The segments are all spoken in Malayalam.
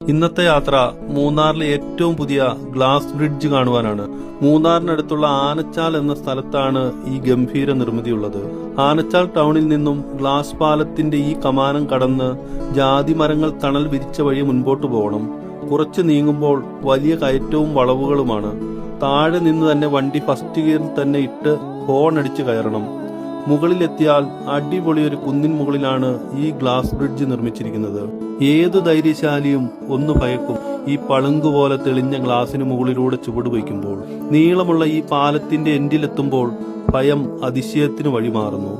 ഇന്നത്തെ യാത്ര മൂന്നാറിലെ ഏറ്റവും പുതിയ ഗ്ലാസ് ബ്രിഡ്ജ് കാണുവാനാണ്. മൂന്നാറിനടുത്തുള്ള ആനച്ചാൽ എന്ന സ്ഥലത്താണ് ഈ ഗംഭീര നിർമ്മിതിയുള്ളത്. ആനച്ചാൽ ടൗണിൽ നിന്നും ഗ്ലാസ് പാലത്തിന്റെ ഈ കമാനം കടന്ന് ജാതി മരങ്ങൾ തണൽ വിരിച്ച വഴി മുൻപോട്ട് പോകണം. കുറച്ച് നീങ്ങുമ്പോൾ വലിയ കയറ്റവും വളവുകളുമാണ്. താഴെ നിന്ന് തന്നെ വണ്ടി ഫസ്റ്റ് ഗിയറിൽ തന്നെ ഇട്ട് ഹോൺ അടിച്ച് കയറണം. മുകളിലെത്തിയാൽ അടിപൊളി ഒരു കുന്നിൻ മുകളിലാണ് ഈ ഗ്ലാസ് ബ്രിഡ്ജ് നിർമ്മിച്ചിരിക്കുന്നത്. ഏതു ധൈര്യശാലിയും ഒന്ന് ഭയക്കും ഈ പളുങ്കുപോലെ തെളിഞ്ഞ ഗ്ലാസിന് മുകളിലൂടെ ചുവടുവയ്ക്കുമ്പോൾ. നീളമുള്ള ഈ പാലത്തിന്റെ എൻഡിലെത്തുമ്പോൾ ഭയം അതിശയത്തിന് വഴിമാറുന്നു.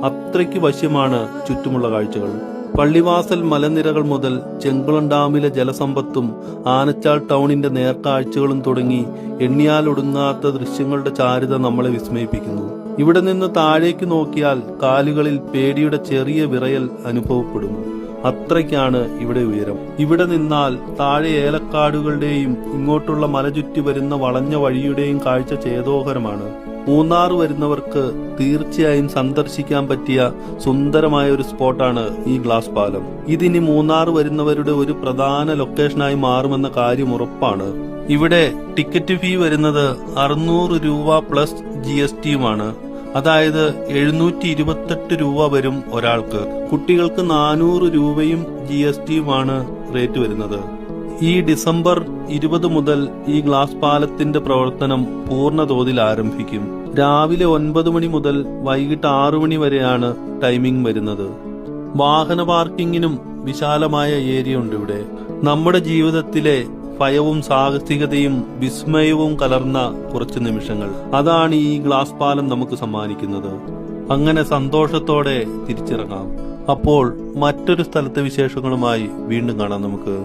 അത്രയ്ക്ക് വശ്യമാണ് ചുറ്റുമുള്ള കാഴ്ചകൾ. പള്ളിവാസൽ മലനിരകൾ മുതൽ ചെങ്കുളം ഡാമിലെ ജലസമ്പത്തും ആനച്ചാൽ ടൗണിന്റെ നേർക്കാഴ്ചകളും തുടങ്ങി എണ്ണിയാലൊടുങ്ങാത്ത ദൃശ്യങ്ങളുടെ ചാരുത നമ്മളെ വിസ്മയിപ്പിക്കുന്നു. ഇവിടെ നിന്ന് താഴേക്ക് നോക്കിയാൽ കാലുകളിൽ പേടിയുടെ ചെറിയ വിറയൽ അനുഭവപ്പെടും. അത്രയ്ക്കാണ് ഇവിടെ ഉയരം. ഇവിടെ നിന്നാൽ താഴെ ഏലക്കാടുകളുടെയും ഇങ്ങോട്ടുള്ള മല ചുറ്റി വരുന്ന വളഞ്ഞ വഴിയുടെയും കാഴ്ച ചേതോഹരമാണ്. മൂന്നാർ വരുന്നവർക്ക് തീർച്ചയായും സന്ദർശിക്കാൻ പറ്റിയ സുന്ദരമായ ഒരു സ്പോട്ടാണ് ഈ ഗ്ലാസ് പാലം. ഇതിനി മൂന്നാർ വരുന്നവരുടെ ഒരു പ്രധാന ലൊക്കേഷനായി മാറുമെന്ന കാര്യം ഉറപ്പാണ്. ഇവിടെ ടിക്കറ്റ് ഫീ വരുന്നത് 600 രൂപ പ്ലസ് GSTയുമാണ്. അതായത് 728 രൂപ വരും ഒരാൾക്ക്. കുട്ടികൾക്ക് 400 രൂപയും GSTയുമാണ് റേറ്റ് വരുന്നത്. ഈ ഡിസംബർ 20 മുതൽ ഈ ഗ്ലാസ് പാലത്തിന്റെ പ്രവർത്തനം പൂർണ്ണ തോതിൽ ആരംഭിക്കും. രാവിലെ 9 മണി മുതൽ വൈകിട്ട് 6 മണി വരെയാണ് ടൈമിംഗ് വരുന്നത്. വാഹന പാർക്കിങ്ങിനും വിശാലമായ ഏരിയ ഉണ്ട് ഇവിടെ. നമ്മുടെ ജീവിതത്തിലെ ഭയവും സാഹസികതയും വിസ്മയവും കലർന്ന കുറച്ച് നിമിഷങ്ങൾ, അതാണ് ഈ ഗ്ലാസ് പാലം നമുക്ക് സമ്മാനിക്കുന്നത്. അങ്ങനെ സന്തോഷത്തോടെ തിരിച്ചിറങ്ങാം. അപ്പോൾ മറ്റൊരു സ്ഥലത്തെ വിശേഷങ്ങളുമായി വീണ്ടും കാണാം നമുക്ക്.